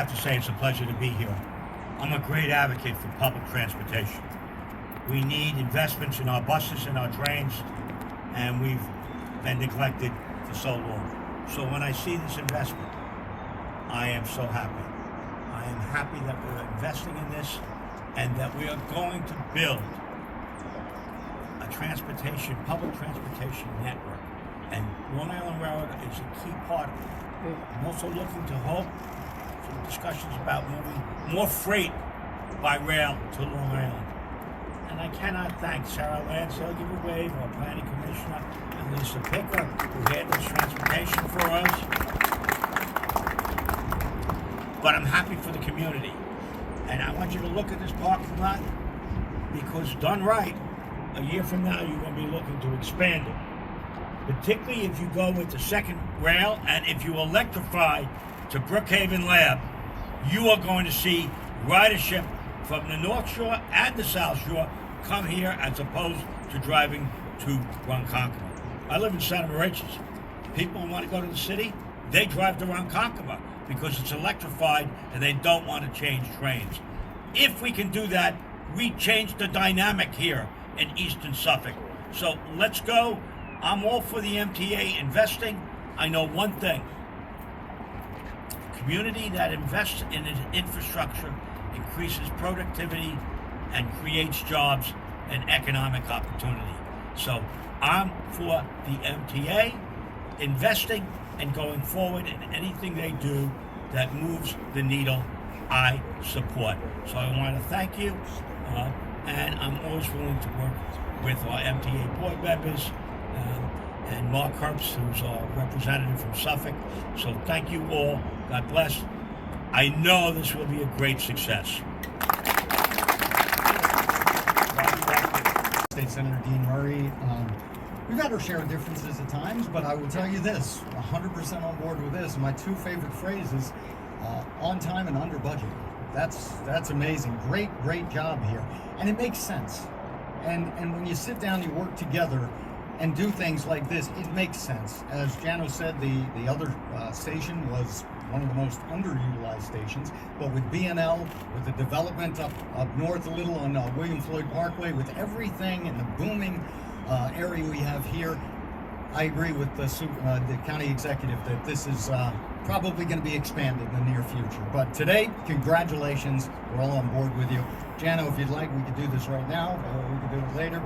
have to say it's a pleasure to be here. I'm a great advocate for public transportation. We need investments in our buses and our trains, and we've been neglected for so long. So when I see this investment, I am so happy. I am happy that we're investing in this and that we are going to build a public transportation network. And Long Island Railroad is a key part of it. I'm also looking to hope some discussions about moving more freight by rail to Long Island. And I cannot thank Sarah Lansdale, give a wave, our planning commissioner, and Lisa Picker, who handles transportation for us. But I'm happy for the community. And I want you to look at this parking lot, because done right, a year from now, you're going to be looking to expand it. Particularly if you go with the second rail, and if you electrify to Brookhaven Lab, you are going to see ridership from the North Shore and the South Shore come here as opposed to driving to Ronkonkoma. I live in Santa Maria. People who want to go to the city, they drive to Ronkonkoma because it's electrified and they don't want to change trains. If we can do that, we change the dynamic here in Eastern Suffolk. So let's go. I'm all for the MTA investing. I know one thing. Community that invests in infrastructure increases productivity and creates jobs and economic opportunity. So I'm for the MTA investing and going forward in anything they do that moves the needle, I support. So I want to thank you, and I'm always willing to work with our MTA board members, and Mark Herbst, who's our representative from Suffolk. So thank you all. God bless. I know this will be a great success. State Senator Dean Murray. We've had our share of differences at times, but I will tell you this, 100% on board with this. My two favorite phrases, on time and under budget. That's amazing. Great job here. And it makes sense. And when you sit down, you work together and do things like this, it makes sense. As Jano said, the other station was one of the most underutilized stations, but with BNL, with the development up north a little on William Floyd Parkway, with everything and the booming area we have here, I agree with the county executive that this is probably going to be expanded in the near future. But today, congratulations, we're all on board with you. Jano, if you'd like, we could do this right now, or we could do it later.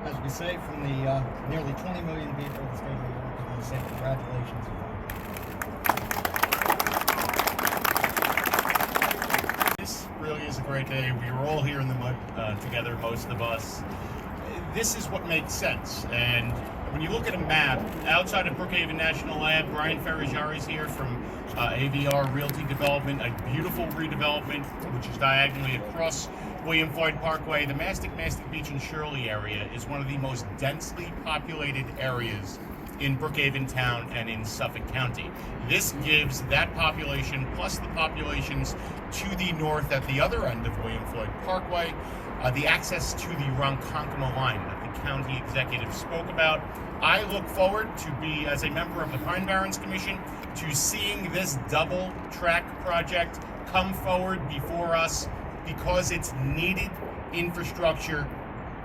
But as we say, from the nearly 20 million people in the state of New York, I want to say congratulations. This really is a great day. We were all here in the mud together, most of us. This is what makes sense. And when you look at a map, outside of Brookhaven National Lab, Brian Ferragiari's here from AVR Realty Development, a beautiful redevelopment, which is diagonally across William Floyd Parkway. The Mastic Beach and Shirley area is one of the most densely populated areas in Brookhaven Town and in Suffolk County. This gives that population, plus the populations to the north at the other end of William Floyd Parkway, the access to the Ronkonkoma line that the county executive spoke about. I look forward to be, as a member of the Pine Barrens Commission, to seeing this double track project come forward before us, because it's needed infrastructure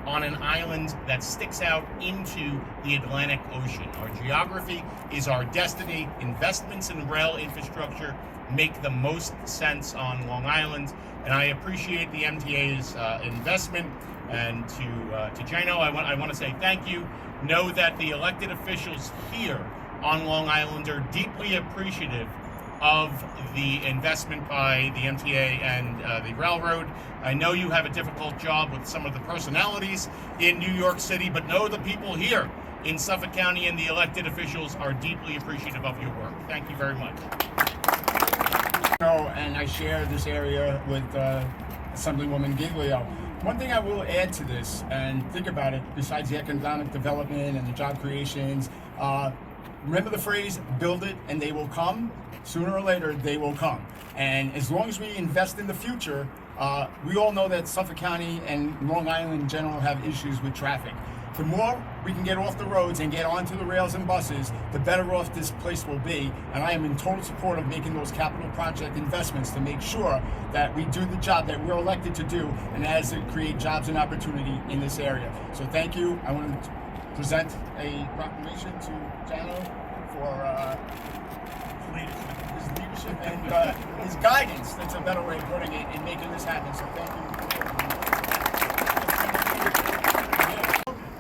on an island that sticks out into the Atlantic Ocean. Our geography is our destiny. Investments in rail infrastructure make the most sense on Long Island, and I appreciate the MTA's investment. And to Jano, I want to say thank you. Know that the elected officials here on Long Island are deeply appreciative of the investment by the MTA and the railroad. I know you have a difficult job with some of the personalities in New York City, but know the people here in Suffolk County and the elected officials are deeply appreciative of your work. Thank you very much. And I share this area with Assemblywoman Giglio. One thing I will add to this, and think about it, besides the economic development and the job creations, remember the phrase, build it and they will come? Sooner or later, they will come. And as long as we invest in the future, we all know that Suffolk County and Long Island in general have issues with traffic. The more we can get off the roads and get onto the rails and buses, the better off this place will be. And I am in total support of making those capital project investments to make sure that we do the job that we're elected to do, and as it create jobs and opportunity in this area. So thank you. I want to present a proclamation to Jano for his leadership and his guidance. That's a better way of putting it in making this happen. So thank you.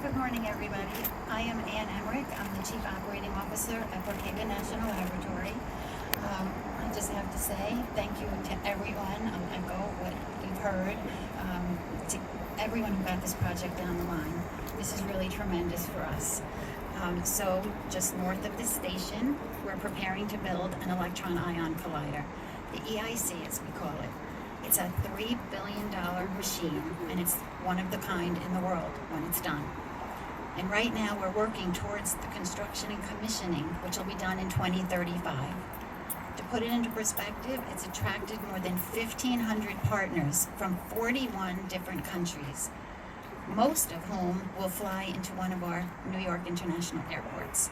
Good morning, everybody. I am Ann Emmerich. I'm the Chief Operating Officer at Brookhaven National Laboratory. I just have to say thank you to everyone. I'll echo what you've heard, to everyone who got this project down the line. This is really tremendous for us. So just north of this station, we're preparing to build an electron ion collider, the EIC as we call it. It's a $3 billion machine, and it's one of the kind in the world when it's done. And right now we're working towards the construction and commissioning, which will be done in 2035. To put it into perspective, it's attracted more than 1,500 partners from 41 different countries, most of whom will fly into one of our New York international airports.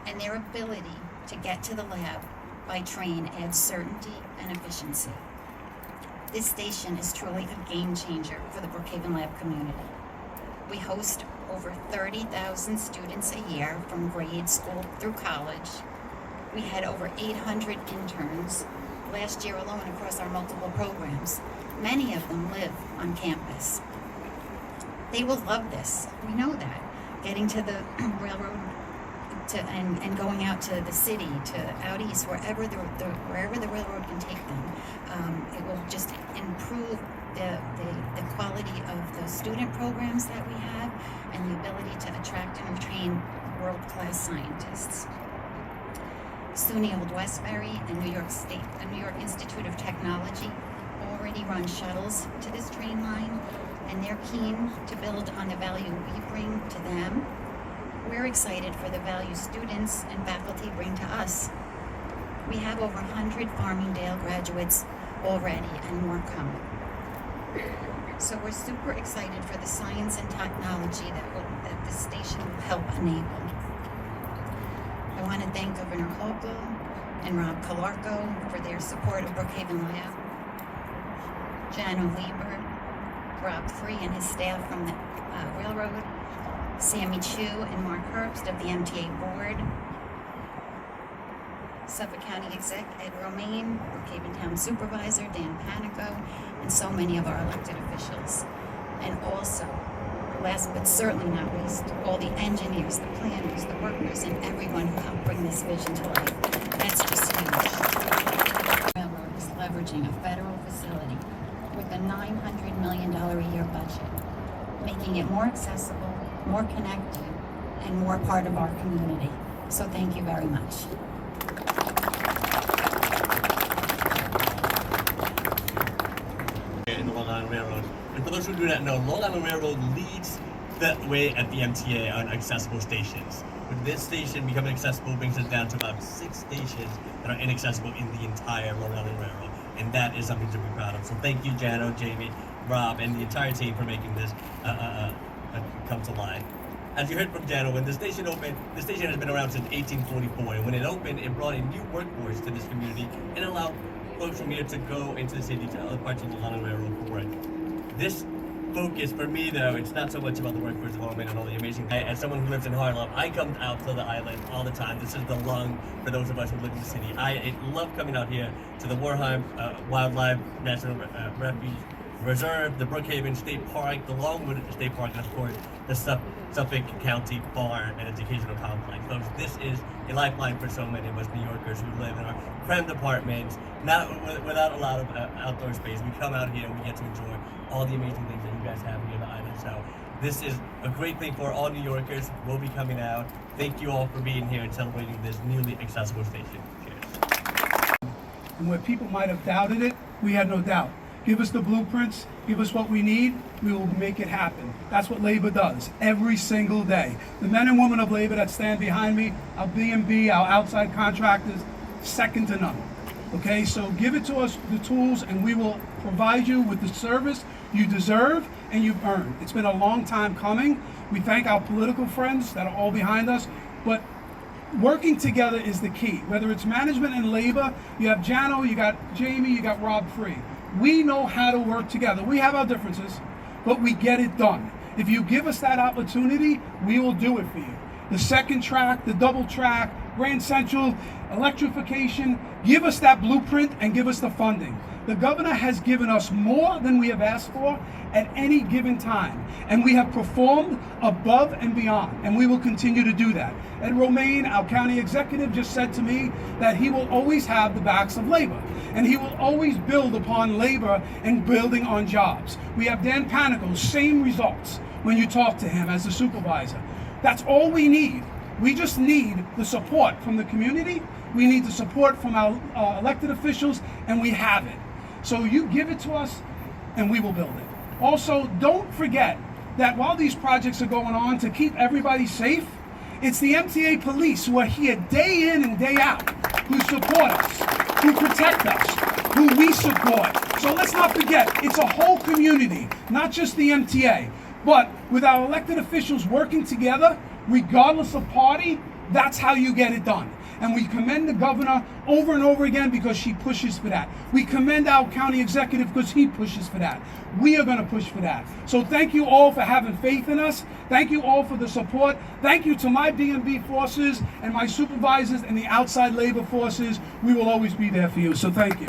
And their ability to get to the lab by train adds certainty and efficiency. This station is truly a game changer for the Brookhaven Lab community. We host over 30,000 students a year from grade school through college. We had over 800 interns last year alone across our multiple programs. Many of them live on campus. They will love this. We know that. Getting to the railroad and going out to the city, to out east, wherever the railroad can take them. It will just improve the quality of the student programs that we have and the ability to attract and retain world-class scientists. SUNY Old Westbury and New York Institute of Technology already run shuttles to this train line, and they're keen to build on the value we bring to them. We're excited for the value students and faculty bring to us. We have over 100 Farmingdale graduates already and more coming. So we're super excited for the science and technology that this station will help enable. I want to thank Governor Hochul and Rob Calarco for their support of Brookhaven Lab, Jano Lieber, Rob Free and his staff from the railroad, Sammy Chu and Mark Herbst of the MTA board, Suffolk County Exec Ed Romaine, Brookhaven Town Supervisor Dan Panico, and so many of our elected officials. And also, last but certainly not least, all the engineers, the planners, the workers, and everyone who helped bring this vision to life. That's just huge. The railroad is leveraging a federal facility with a $900 million a year budget, making it more accessible, more connected, and more part of our community. So thank you very much. In the Long Island Railroad. And for those who do not know, Long Island Railroad leads the way at the MTA on accessible stations. With this station becoming accessible brings us down to about 6 stations that are inaccessible in the entire Long Island Railroad. And that is something to be proud of. So thank you, Jano, Jamie, Rob, and the entire team for making this come to life. As you heard from Jano, when the station opened, the station has been around since 1844. And when it opened, it brought a new workforce to this community and allowed folks from here to go into the city to other parts of the Long Island Railroad for work. This focus for me, though, it's not so much about the workforce development and all the amazing things. As someone who lives in Harlem, I come out to the island all the time. This is the lung for those of us who live in the city. I love coming out here to the Warheim Wildlife National Refuge Reserve, the Brookhaven State Park, the Longwood State Park, and of course the Suffolk County Farm and Educational Complex. Folks, this is a lifeline for so many of us New Yorkers who live in our creme apartments, not without a lot of outdoor space. We come out here and we get to enjoy all the amazing things that you guys have here on the island. So this is a great thing for all New Yorkers. We'll be coming out. Thank you all for being here and celebrating this newly accessible station. Cheers. And where people might have doubted it, we had no doubt. Give us the blueprints, give us what we need, we will make it happen. That's what labor does every single day. The men and women of labor that stand behind me, our B&B, our outside contractors, second to none. Okay, so give it to us, the tools, and we will provide you with the service you deserve and you've earned. It's been a long time coming. We thank our political friends that are all behind us, but working together is the key. Whether it's management and labor, you have Jano, you got Jamie, you got Rob Free. We know how to work together. We have our differences, but we get it done. If you give us that opportunity, we will do it for you. The second track, the double track, Grand Central, electrification, give us that blueprint and give us the funding. The governor has given us more than we have asked for at any given time, and we have performed above and beyond, and we will continue to do that. Ed Romaine, our county executive, just said to me that he will always have the backs of labor, and he will always build upon labor and building on jobs. We have Dan Panico, same results when you talk to him as the supervisor. That's all we need. We just need the support from the community. We need the support from our elected officials, and we have it. So you give it to us, and we will build it. Also, don't forget that while these projects are going on, to keep everybody safe, it's the MTA police who are here day in and day out, who support us, who protect us, who we support. So let's not forget, it's a whole community, not just the MTA. But with our elected officials working together, regardless of party, that's how you get it done. And we commend the governor over and over again because she pushes for that. We commend our county executive because he pushes for that. We are going to push for that. So thank you all for having faith in us. Thank you all for the support. Thank you to my DMV forces and my supervisors and the outside labor forces. We will always be there for you. So thank you.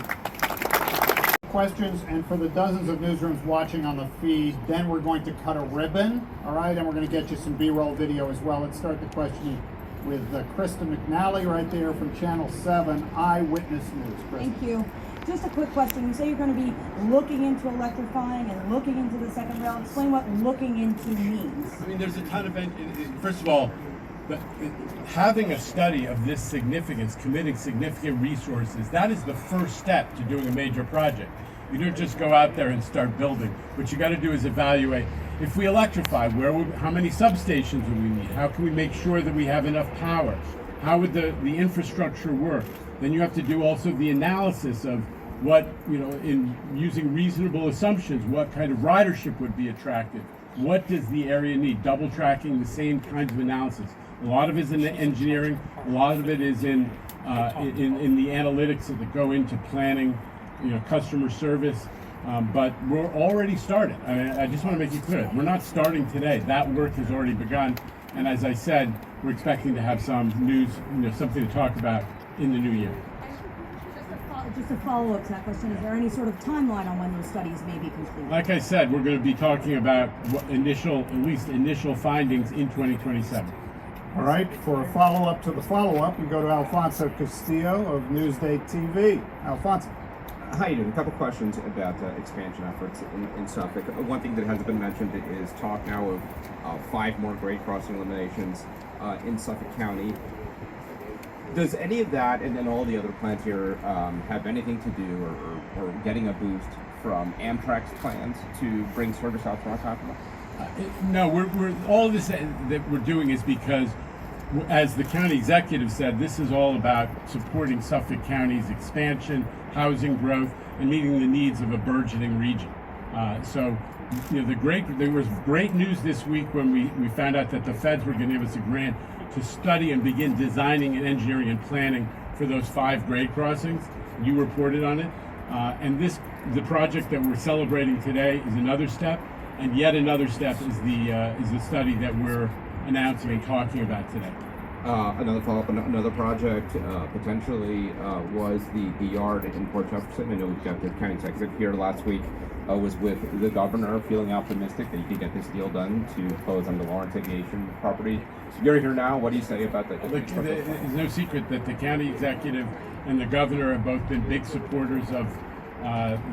Questions, and for the dozens of newsrooms watching on the feed, then we're going to cut a ribbon, all right, and we're going to get you some B-roll video as well. Let's start the questioning with Krista McNally right there from Channel 7 Eyewitness News. Krista. Thank you. Just a quick question. You say you're going to be looking into electrifying and looking into the second rail. Explain what looking into means. I mean, there's a ton of, first of all, having a study of this significance, committing significant resources, that is the first step to doing a major project. You don't just go out there and start building. What you got to do is evaluate. If we electrify, how many substations would we need? How can we make sure that we have enough power? How would the infrastructure work? Then you have to do also the analysis of what, in using reasonable assumptions, what kind of ridership would be attractive? What does the area need? Double tracking, the same kinds of analysis. A lot of it is in the engineering. A lot of it is in the analytics that go into planning, customer service. But we're already started. I just want to make it clear, we're not starting today. That work has already begun. And as I said, we're expecting to have some news, something to talk about in the new year. Just a follow-up to that question, is there any sort of timeline on when those studies may be completed? Like I said, we're going to be talking about at least initial findings in 2027. All right, for a follow-up to the follow-up, we go to Alfonso Castillo of Newsday TV. Alfonso. How you doing? A couple questions about expansion efforts in Suffolk. One thing that hasn't been mentioned is talk now of 5 more grade crossing eliminations in Suffolk County. Does any of that, and then all the other plans here, have anything to do or getting a boost from Amtrak's plans to bring service out to Ronkonkoma? No, we're all this that we're doing is because, as the county executive said, this is all about supporting Suffolk County's expansion, housing growth, and meeting the needs of a burgeoning region. There was great news this week when we found out that the feds were going to give us a grant to study and begin designing and engineering and planning for those 5 grade crossings. You reported on it, and the project that we're celebrating today is another step, and yet another step is the study that we're announcing and talking about today. Another follow-up, another project potentially was the yard in Port Jefferson. I know we've got the county executive here last week. Was with the governor, feeling optimistic that you could get this deal done to close on the Lawrence Aviation property. You're here now. What do you say about that? There's no secret that the county executive and the governor have both been big supporters of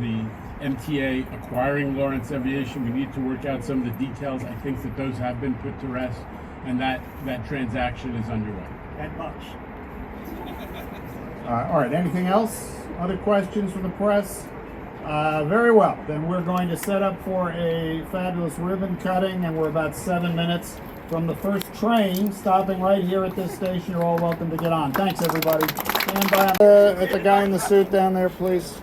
the MTA acquiring Lawrence Aviation. We need to work out some of the details. I think that those have been put to rest, and that transaction is underway. $10. All right, anything else? Other questions from the press? Very well. Then we're going to set up for a fabulous ribbon cutting, and we're about 7 minutes from the first train stopping right here at this station. You're all welcome to get on. Thanks, everybody. Stand by at the guy in the suit down there, please.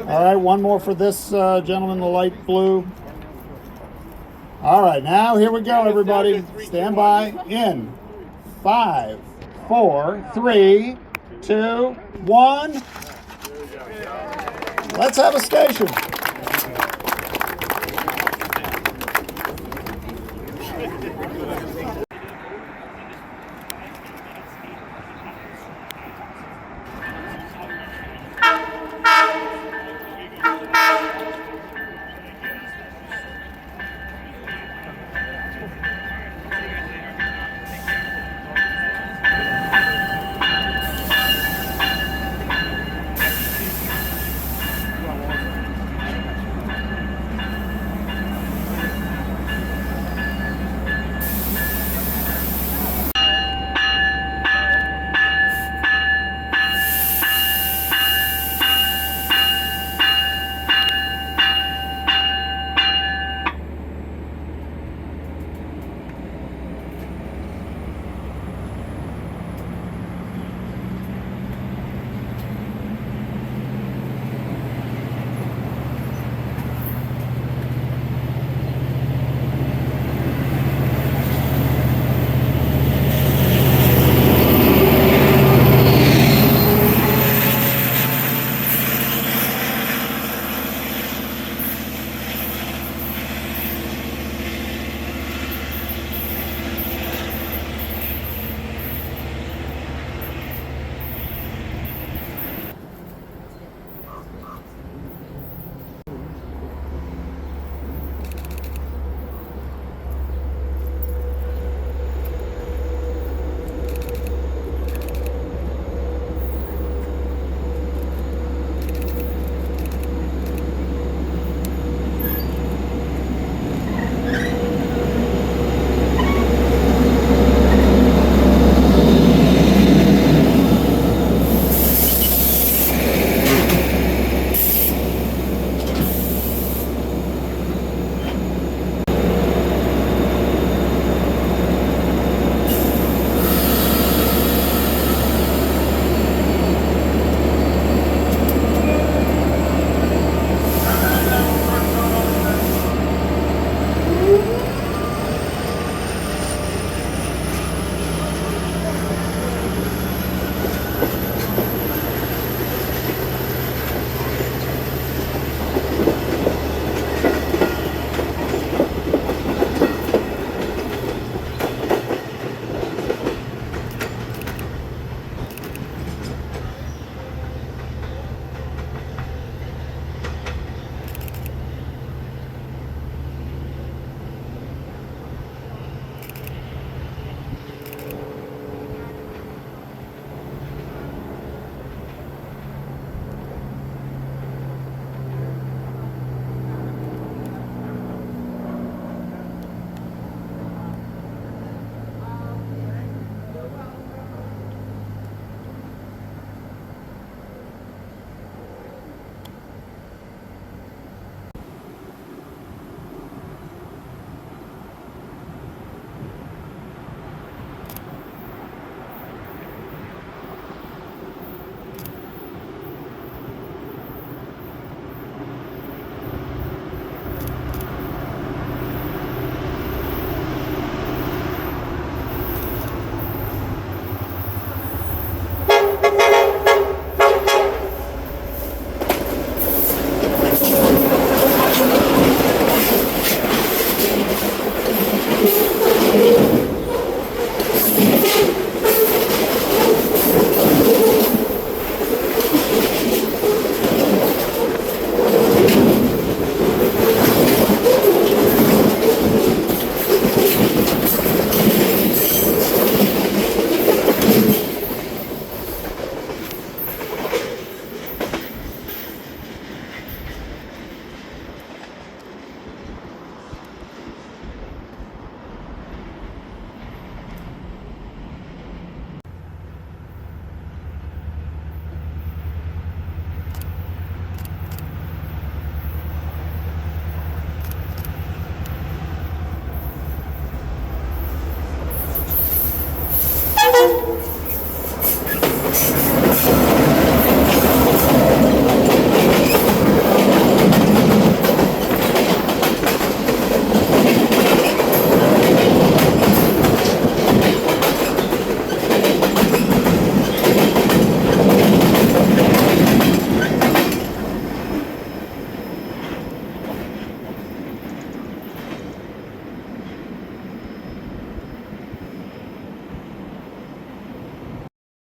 All right, one more for this gentleman, the light blue. All right, now here we go, everybody. Stand by. In 5, 4, 3, 2, 1. Let's have a station.